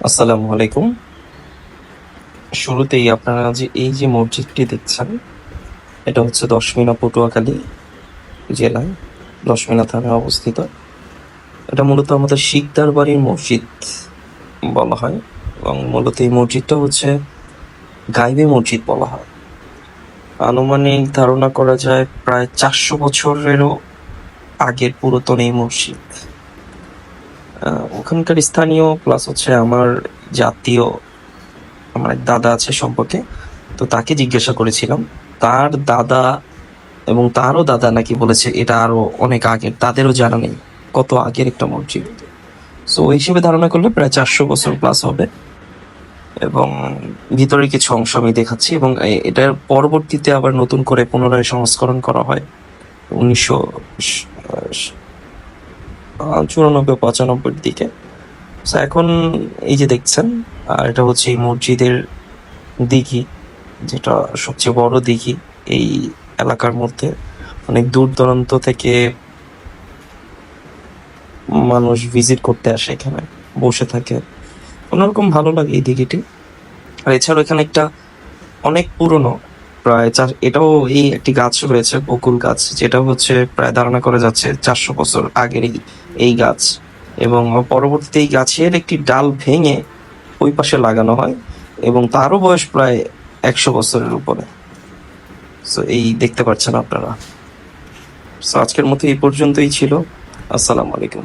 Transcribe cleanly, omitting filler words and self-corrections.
আসসালামু আলাইকুম। শুরুতেই আপনারা যে এই যে মসজিদটি দেখছেন, এটা হচ্ছে দশমিনা পটুয়াখালী জেলায় দশমিনা থানায় অবস্থিত। এটা মূলত আমাদের শিকদার বাড়ির মসজিদ বলা হয়, এবং মূলত এই মসজিদটা হচ্ছে গাইবে মসজিদ বলা হয়। আনুমানিক ধারণা করা যায় প্রায় 400 বছরেরও আগের পুরাতন এই মসজিদ। ওখানকার স্থানীয় প্লাস হচ্ছে আমার জাতীয়, আমার এক দাদা আছে সম্পর্কে, তো তাকে জিজ্ঞাসা করেছিলাম। তার দাদা এবং তারও দাদা নাকি বলেছে এটা আরো অনেক আগের, তাদেরও জানা নেই কত আগের একটা মসজিদ। সো ওই হিসেবে ধারণা করলে প্রায় 400 বছর প্লাস হবে। এবং ভিতরে কিছু অংশ আমি দেখাচ্ছি, এবং এটার পরবর্তীতে আবার নতুন করে পুনরায় সংস্করণ করা হয় 1994-95 দিকে। So এখন এই যে দেখছেন, এটা হচ্ছে এই মসজিদের দিঘি, যেটা সবচেয়ে বড় দিঘি এই এলাকার মধ্যে। অনেক দূর দূরান্ত থেকে মানুষ ভিজিট করতে আসে, এখানে বসে থাকে, অন্যরকম ভালো লাগে এই দিঘিটি। আর এছাড়াও এখানে একটা অনেক পুরনো, প্রায় এটাও এই একটি গাছ রয়েছে, বকুল গাছ, যেটা হচ্ছে প্রায় ধারণা করা যাচ্ছে 400 বছর আগের এই গাছ। এবং পরবর্তীতে এই গাছের একটি ডাল ভেঙে ওই পাশে লাগানো হয়, এবং তারও বয়স প্রায় 100 বছরের উপরে। সো এই দেখতে পাচ্ছেন আপনারা। সো আজকের মতো এই পর্যন্তই ছিল। আসসালামু আলাইকুম।